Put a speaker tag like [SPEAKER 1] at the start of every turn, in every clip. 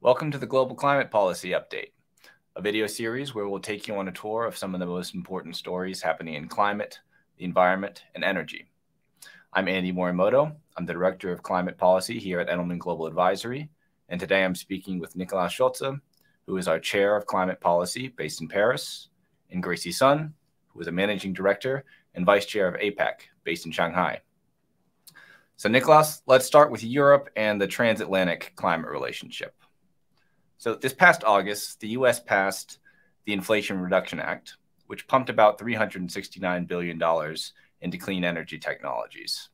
[SPEAKER 1] Welcome to the Global Climate Policy Update, a video series where we'll take you on a tour of some of the most important stories happening in climate, the environment, and energy. I'm Andy Morimoto. I'm the Director of Climate Policy here at Edelman Global Advisory, and today I'm speaking with Nikolaus Schulze, who is our Chair of Climate Policy based in Paris, and Gracie Sun, who is a Managing Director and Vice Chair of APAC based in Shanghai. So Nikolaus, let's start with Europe and the transatlantic climate relationship. So this past August, the U.S. passed the Inflation Reduction Act, which pumped about $369 billion into clean energy technologies.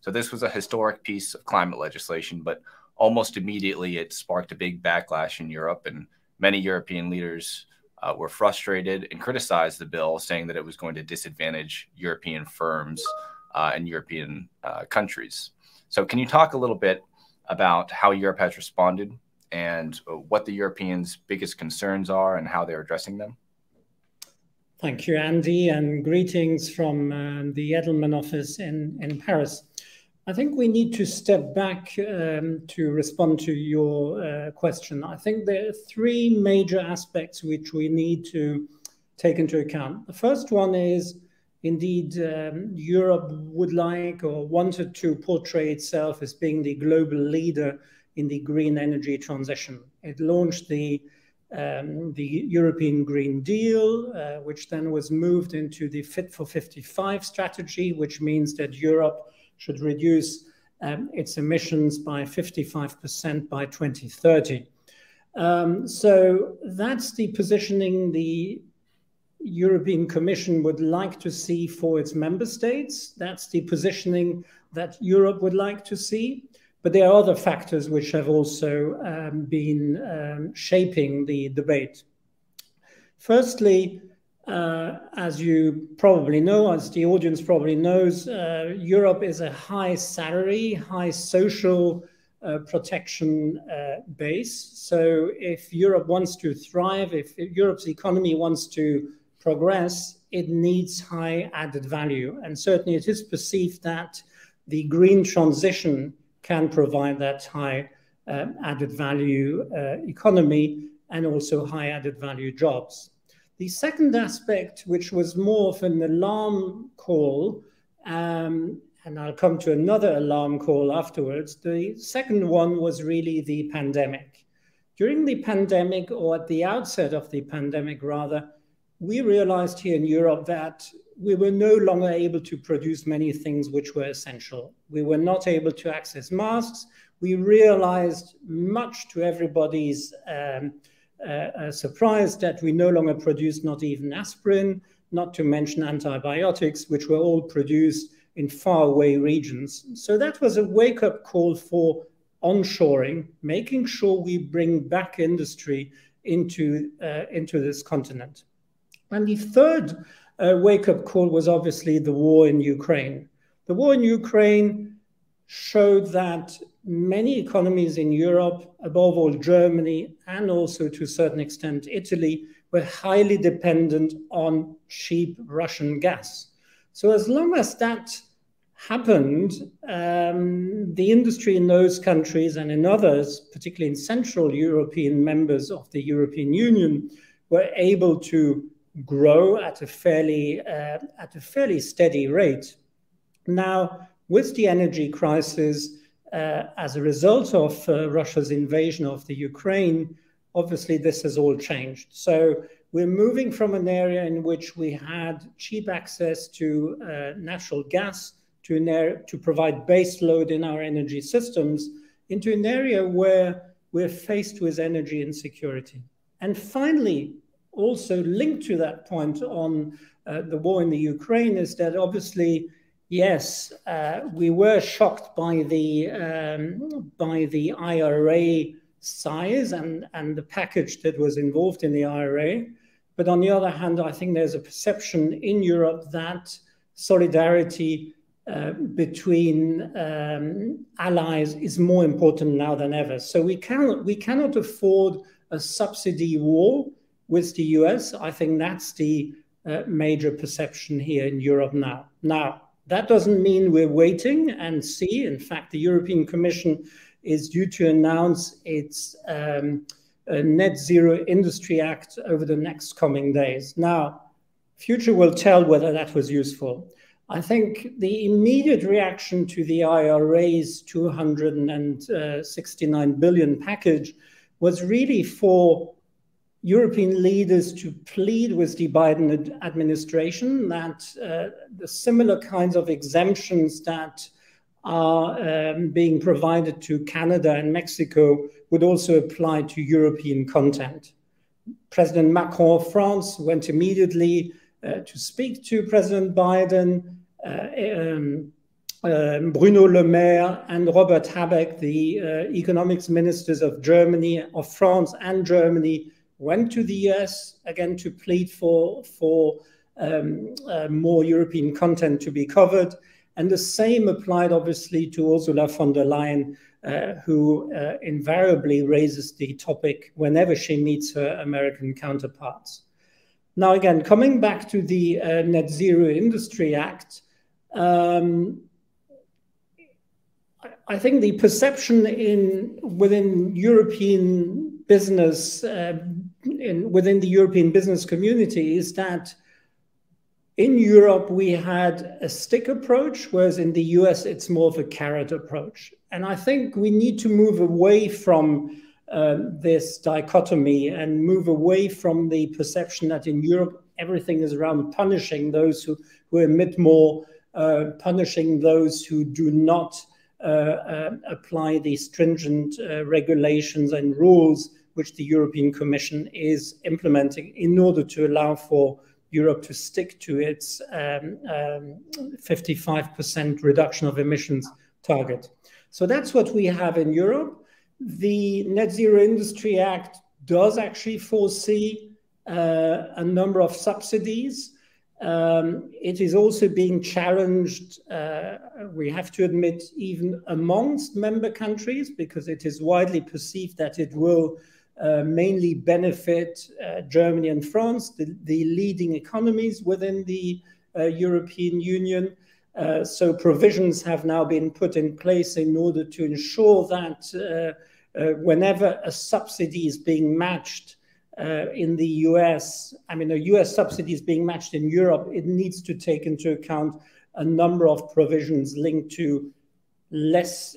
[SPEAKER 1] So this was a historic piece of climate legislation, but almost immediately it sparked a big backlash in Europe, and many European leaders were frustrated and criticized the bill, saying that it was going to disadvantage European firms and European countries. So can you talk a little bit about how Europe has responded and what the Europeans' biggest concerns are and how they're addressing them?
[SPEAKER 2] Thank you, Andy, and greetings from the Edelman office in Paris. I think we need to step back to respond to your question. I think there are three major aspects which we need to take into account. The first one is, indeed, Europe would like or wanted to portray itself as being the global leader in the green energy transition. It launched the European Green Deal, which then was moved into the Fit for 55 strategy, which means that Europe should reduce its emissions by 55% by 2030. So that's the positioning the European Commission would like to see for its member states. That's the positioning that Europe would like to see. But there are other factors which have also been shaping the debate. Firstly, as you probably know, as the audience probably knows, Europe is a high salary, high social protection base. So if Europe wants to thrive, if Europe's economy wants to progress, it needs high added value. And certainly it is perceived that the green transition can provide that high added value economy and also high added value jobs. The second aspect, which was more of an alarm call, and I'll come to another alarm call afterwards, the second one was really the pandemic. During the pandemic, or at the outset of the pandemic rather, we realized here in Europe that we were no longer able to produce many things which were essential. We were not able to access masks. We realized, much to everybody's surprise, that we no longer produced not even aspirin, not to mention antibiotics, which were all produced in faraway regions. So that was a wake-up call for onshoring, making sure we bring back industry into this continent. And the third wake-up call was obviously the war in Ukraine. The war in Ukraine showed that many economies in Europe, above all Germany, and also to a certain extent Italy, were highly dependent on cheap Russian gas. So as long as that happened, the industry in those countries and in others, particularly in Central European members of the European Union, were able to grow at a fairly steady rate. Now, with the energy crisis, as a result of Russia's invasion of the Ukraine, obviously this has all changed. So we're moving from an area in which we had cheap access to natural gas to provide base load in our energy systems into an area where we're faced with energy insecurity. And finally, also linked to that point on the war in the Ukraine is that obviously, yes, we were shocked by the IRA size and the package that was involved in the IRA. But on the other hand, I think there's a perception in Europe that solidarity between allies is more important now than ever. So we cannot afford a subsidy war with the US. I think that's the major perception here in Europe now. Now, that doesn't mean we're waiting and see. In fact, the European Commission is due to announce its Net Zero Industry Act over the next coming days. Now, future will tell whether that was useful. I think the immediate reaction to the IRA's 269 billion package was really for European leaders to plead with the Biden administration that the similar kinds of exemptions that are being provided to Canada and Mexico would also apply to European content. President Macron of France went immediately to speak to President Biden. Bruno Le Maire and Robert Habeck, the economics ministers of Germany, of France and Germany, went to the US again to plead for more European content to be covered. And the same applied obviously to Ursula von der Leyen, who invariably raises the topic whenever she meets her American counterparts. Now, again, coming back to the Net Zero Industry Act, I think the perception within European business, within the European business community, is that in Europe we had a stick approach, whereas in the US it's more of a carrot approach. And I think we need to move away from this dichotomy and move away from the perception that in Europe everything is around punishing those who emit more, punishing those who do not apply the stringent regulations and rules which the European Commission is implementing in order to allow for Europe to stick to its 55% reduction of emissions target. So that's what we have in Europe. The Net Zero Industry Act does actually foresee a number of subsidies. It is also being challenged, we have to admit, even amongst member countries, because it is widely perceived that it will mainly benefit Germany and France, the leading economies within the European Union. So provisions have now been put in place in order to ensure that whenever a subsidy is being matched in the US, a US subsidy is being matched in Europe, it needs to take into account a number of provisions linked to less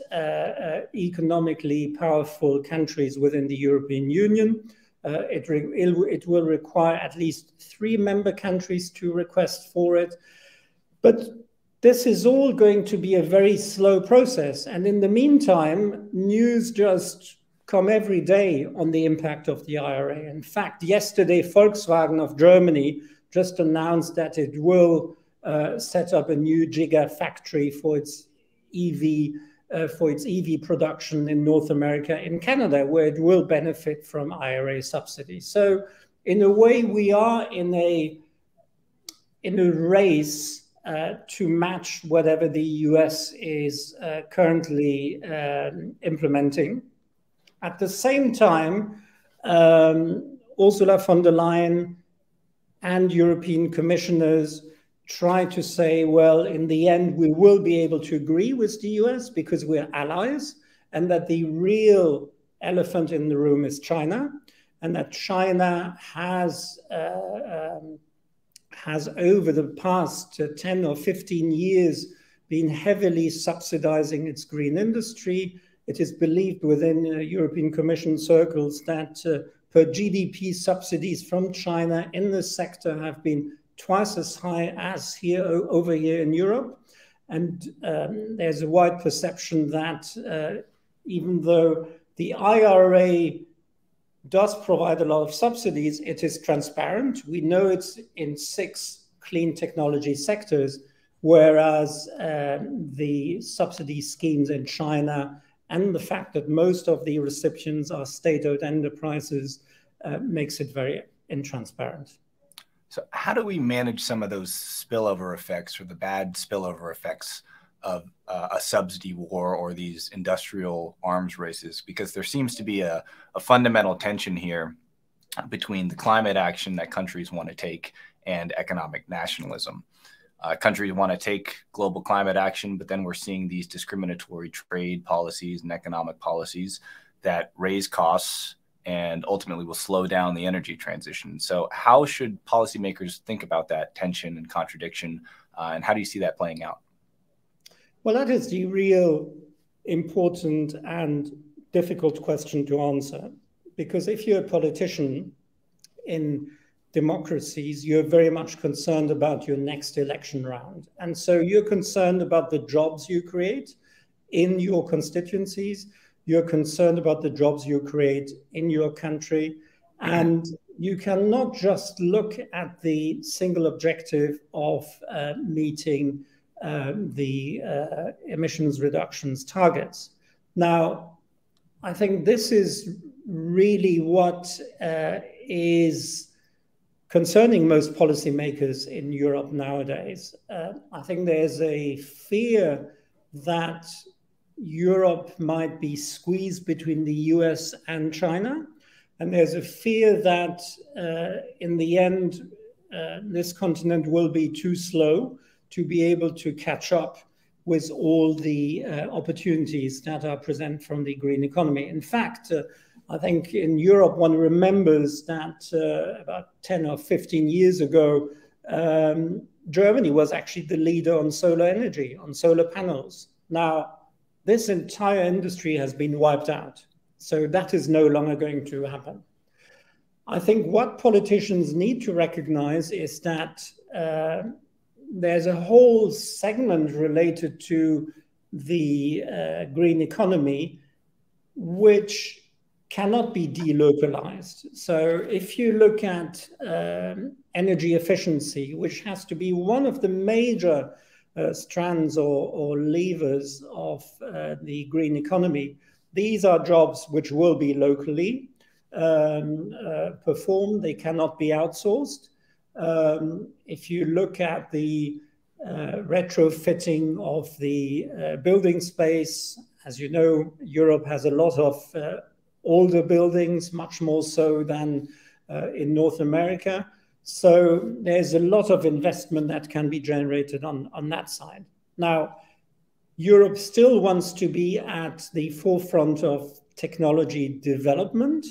[SPEAKER 2] economically powerful countries within the European Union. It will require at least 3 member countries to request for it. But this is all going to be a very slow process. And in the meantime, news just come every day on the impact of the IRA. In fact, yesterday, Volkswagen of Germany just announced that it will set up a new gigafactory for its EV production in North America, in Canada, where it will benefit from IRA subsidies. So in a way, we are in a race to match whatever the US is currently implementing. At the same time, Ursula von der Leyen and European commissioners try to say, well, in the end, we will be able to agree with the US because we're allies, and that the real elephant in the room is China, and that China has over the past 10 or 15 years been heavily subsidizing its green industry. It is believed within European Commission circles that per GDP subsidies from China in this sector have been twice as high as over here in Europe. And there's a wide perception that even though the IRA does provide a lot of subsidies, it is transparent. We know it's in 6 clean technology sectors, whereas the subsidy schemes in China and the fact that most of the recipients are state-owned enterprises makes it very intransparent.
[SPEAKER 1] So how do we manage some of those spillover effects or the bad spillover effects of a subsidy war or these industrial arms races? Because there seems to be a fundamental tension here between the climate action that countries want to take and economic nationalism. Countries want to take global climate action, but then we're seeing these discriminatory trade policies and economic policies that raise costs and ultimately will slow down the energy transition. So how should policymakers think about that tension and contradiction, and how do you see that playing out?
[SPEAKER 2] Well, that is the real important and difficult question to answer, because if you're a politician in democracies, you're very much concerned about your next election round. And so you're concerned about the jobs you create in your constituencies. You're concerned about the jobs you create in your country. And you cannot just look at the single objective of meeting the emissions reductions targets. Now, I think this is really what is concerning most policymakers in Europe nowadays. I think there's a fear that Europe might be squeezed between the US and China. And there's a fear that in the end, this continent will be too slow to be able to catch up with all the opportunities that are present from the green economy. In fact, I think in Europe, one remembers that about 10 or 15 years ago, Germany was actually the leader on solar energy, on solar panels. Now, this entire industry has been wiped out. So that is no longer going to happen. I think what politicians need to recognize is that there's a whole segment related to the green economy, which cannot be delocalized. So if you look at energy efficiency, which has to be one of the major strands or levers of the green economy, these are jobs which will be locally performed. They cannot be outsourced. If you look at the retrofitting of the building space, as you know, Europe has a lot of older buildings, much more so than in North America. So there's a lot of investment that can be generated on that side. Now, Europe still wants to be at the forefront of technology development.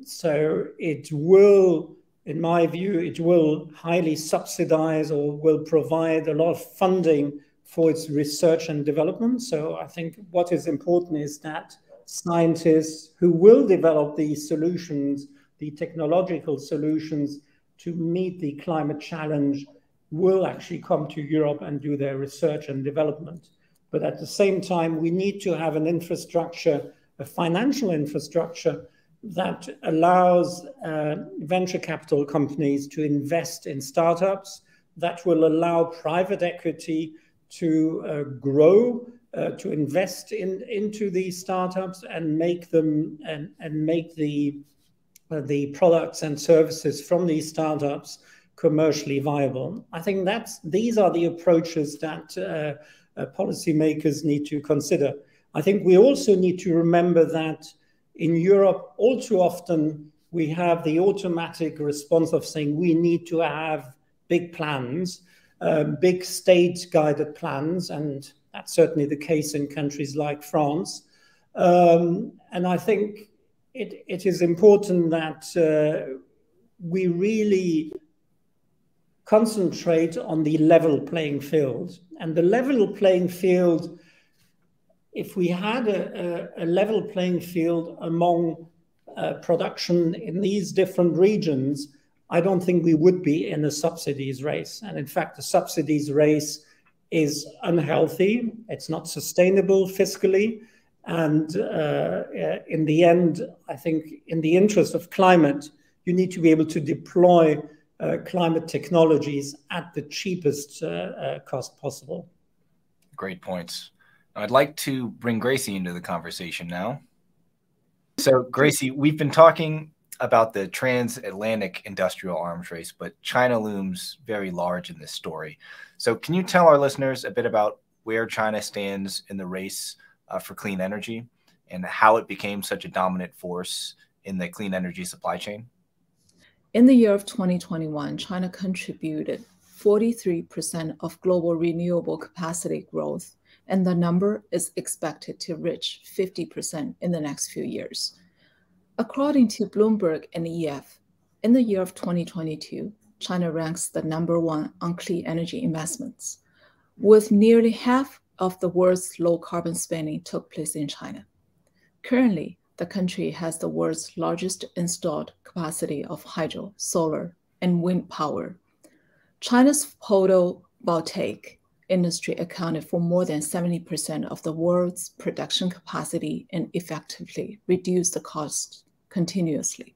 [SPEAKER 2] So it will, in my view, it will highly subsidize or will provide a lot of funding for its research and development. So I think what is important is that scientists who will develop these solutions, the technological solutions to meet the climate challenge, will actually come to Europe and do their research and development. But at the same time, we need to have an infrastructure, a financial infrastructure that allows venture capital companies to invest in startups, that will allow private equity to grow, to invest into these startups and make them and make the products and services from these startups commercially viable. I think these are the approaches that policymakers need to consider. I think we also need to remember that in Europe, all too often, we have the automatic response of saying we need to have big plans, big state-guided plans, and that's certainly the case in countries like France. And I think it is important that we really concentrate on the level playing field. And the level playing field, if we had a level playing field among production in these different regions, I don't think we would be in a subsidies race. And in fact, the subsidies race is unhealthy. It's not sustainable fiscally. And in the end, I think in the interest of climate, you need to be able to deploy climate technologies at the cheapest cost possible.
[SPEAKER 1] Great points. I'd like to bring Gracie into the conversation now. So Gracie, we've been talking about the transatlantic industrial arms race, but China looms very large in this story. So can you tell our listeners a bit about where China stands in the race for clean energy and how it became such a dominant force in the clean energy supply chain?
[SPEAKER 3] In the year of 2021, China contributed 43% of global renewable capacity growth, and the number is expected to reach 50% in the next few years. According to Bloomberg and EF, in the year of 2022, China ranks the #1 on clean energy investments, with nearly half of the world's low-carbon spending took place in China. Currently, the country has the world's largest installed capacity of hydro, solar, and wind power. China's photovoltaic industry accounted for more than 70% of the world's production capacity and effectively reduced the cost continuously.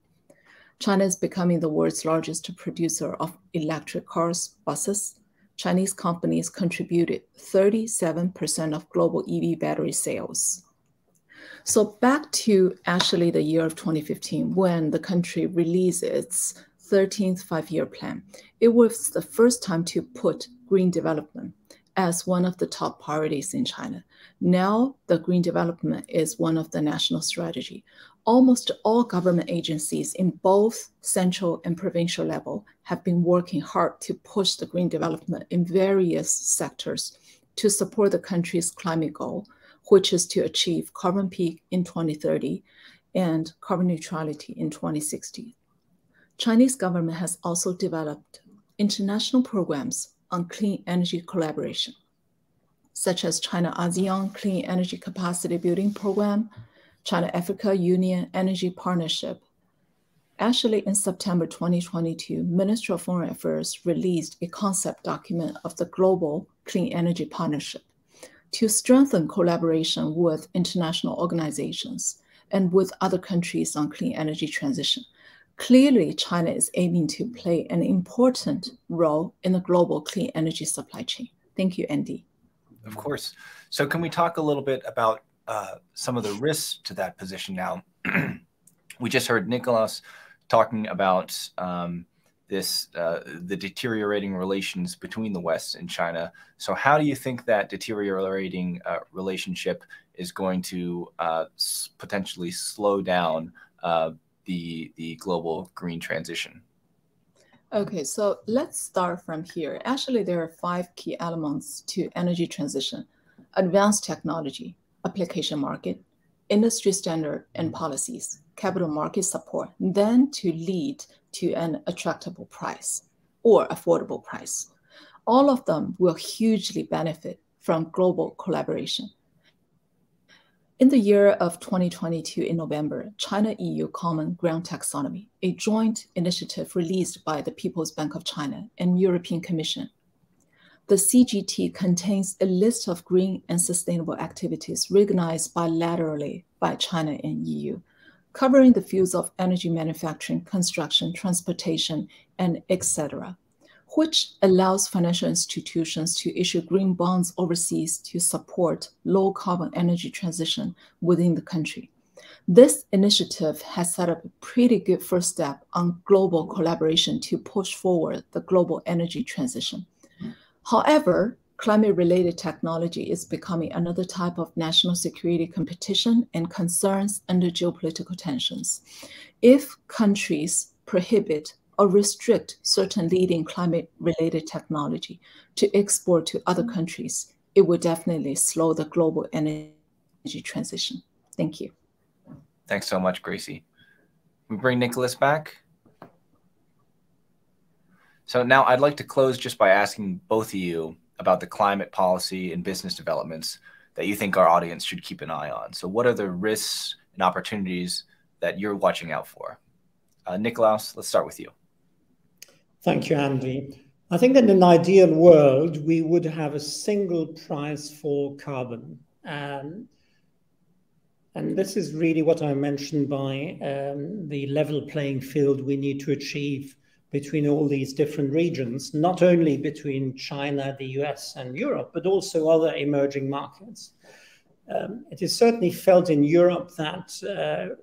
[SPEAKER 3] China is becoming the world's largest producer of electric cars, buses. Chinese companies contributed 37% of global EV battery sales. So back to actually the year of 2015, when the country released its 13th five-year plan, it was the first time to put green development as one of the top priorities in China. Now, the green development is one of the national strategy. Almost all government agencies in both central and provincial level have been working hard to push the green development in various sectors to support the country's climate goal, which is to achieve carbon peak in 2030 and carbon neutrality in 2060. Chinese government has also developed international programs on clean energy collaboration, such as China-ASEAN Clean Energy Capacity Building Program, China-Africa Union Energy Partnership. Actually, in September 2022, Ministry of Foreign Affairs released a concept document of the Global Clean Energy Partnership to strengthen collaboration with international organizations and with other countries on clean energy transition. Clearly, China is aiming to play an important role in the global clean energy supply chain. Thank you, Andy.
[SPEAKER 1] Of course. So can we talk a little bit about some of the risks to that position now? We just heard Nikolaus talking about the deteriorating relations between the West and China. So how do you think that deteriorating relationship is going to potentially slow down the global green transition?
[SPEAKER 3] Okay, so let's start from here. Actually, there are 5 key elements to energy transition: advanced technology, application market, industry standard and policies, capital market support, then to lead to an attractable price or affordable price. All of them will hugely benefit from global collaboration. In the year of 2022, in November, China-EU Common Ground Taxonomy, a joint initiative released by the People's Bank of China and European Commission. The CGT contains a list of green and sustainable activities recognized bilaterally by China and EU, covering the fields of energy manufacturing, construction, transportation, and etc., which allows financial institutions to issue green bonds overseas to support low carbon energy transition within the country. This initiative has set up a pretty good first step on global collaboration to push forward the global energy transition. However, climate-related technology is becoming another type of national security competition and concerns under geopolitical tensions. If countries prohibit or restrict certain leading climate-related technology to export to other countries, it would definitely slow the global energy transition. Thank you.
[SPEAKER 1] Thanks so much, Gracie. We bring Nikolaus back. So now I'd like to close just by asking both of you about the climate policy and business developments that you think our audience should keep an eye on. So what are the risks and opportunities that you're watching out for? Nikolaus, let's start with you.
[SPEAKER 2] Thank you, Andy. I think in an ideal world, we would have a single price for carbon. And this is really what I mentioned by the level playing field we need to achieve between all these different regions, not only between China, the US, and Europe, but also other emerging markets. It is certainly felt in Europe that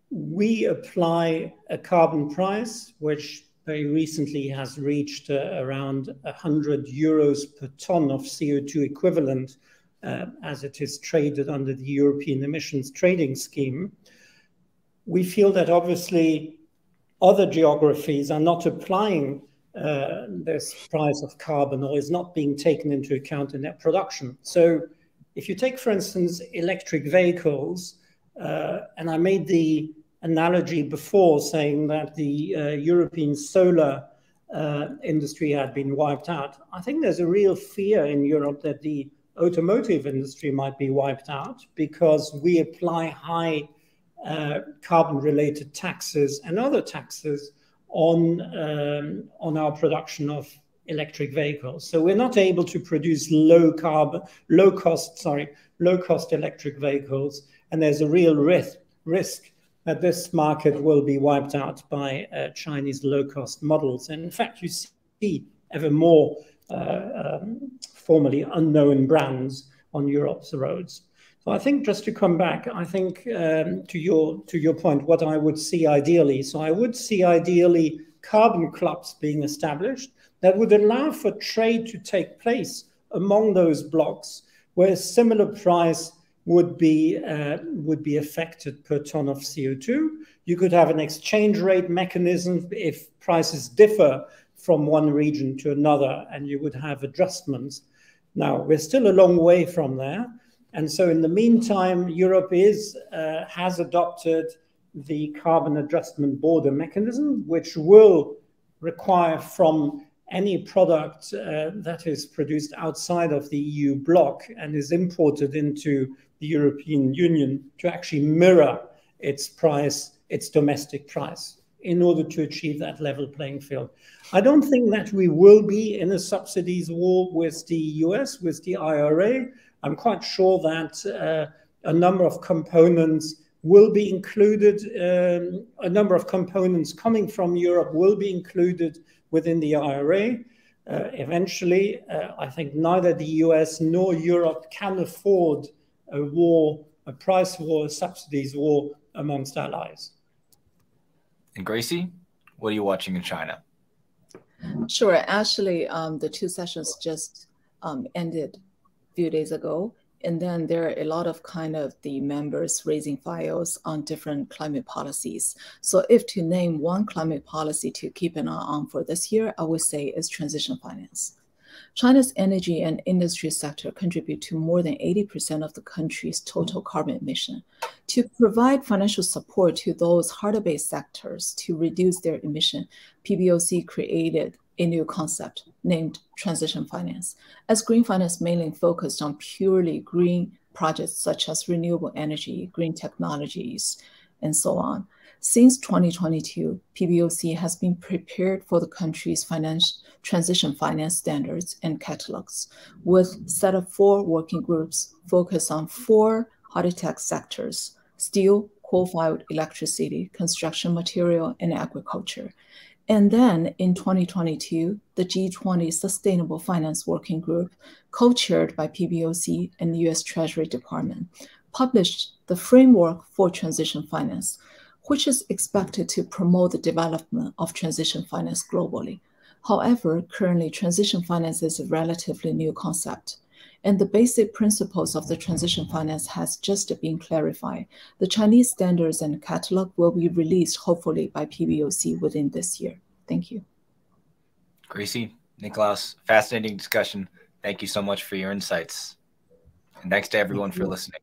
[SPEAKER 2] we apply a carbon price, which very recently has reached around 100 euros per ton of CO2 equivalent as it is traded under the European Emissions Trading Scheme. We feel that obviously other geographies are not applying this price of carbon, or is not being taken into account in their production. So if you take, for instance, electric vehicles, and I made the analogy before saying that the European solar industry had been wiped out, I think there's a real fear in Europe that the automotive industry might be wiped out because we apply high carbon-related taxes and other taxes on our production of electric vehicles. So we're not able to produce low cost electric vehicles, and there's a real risk that this market will be wiped out by Chinese low-cost models. And in fact, you see ever more formerly unknown brands on Europe's roads. So I think, just to come back, I think to your point, what I would see ideally. So I would see ideally carbon clubs being established that would allow for trade to take place among those blocks, where a similar price would be affected per ton of CO2. You could have an exchange rate mechanism if prices differ from one region to another, and you would have adjustments. Now, we're still a long way from there. And so in the meantime, Europe has adopted the carbon adjustment border mechanism, which will require from any product that is produced outside of the EU bloc and is imported into the European Union to actually mirror its price, its domestic price, in order to achieve that level playing field. I don't think that we will be in a subsidies war with the US, with the IRA. I'm quite sure that a number of components will be included, a number of components coming from Europe will be included within the IRA. Eventually, I think neither the US nor Europe can afford a war, a price war, a subsidies war amongst allies.
[SPEAKER 1] And Gracie, what are you watching in China?
[SPEAKER 3] Sure. Actually, the two sessions just ended a few days ago. And then there are a lot of the members raising files on different climate policies. So if to name one climate policy to keep an eye on for this year, I would say is transition finance. China's energy and industry sector contribute to more than 80% of the country's total carbon emission. To provide financial support to those harder-based sectors to reduce their emission, PBOC created a new concept named transition finance, as green finance mainly focused on purely green projects such as renewable energy, green technologies, and so on. Since 2022, PBOC has been prepared for the country's transition finance standards and catalogs, with a set of 4 working groups focused on 4 high-tech sectors: steel, coal-fired electricity, construction material, and agriculture. And then in 2022, the G20 Sustainable Finance Working Group, co-chaired by PBOC and the US Treasury Department, published the Framework for Transition Finance, which is expected to promote the development of transition finance globally. However, currently, transition finance is a relatively new concept, and the basic principles of the transition finance has just been clarified. The Chinese standards and catalog will be released, hopefully, by PBOC within this year. Thank you.
[SPEAKER 1] Gracie, Nikolaus, fascinating discussion. Thank you so much for your insights. And thanks to everyone for listening.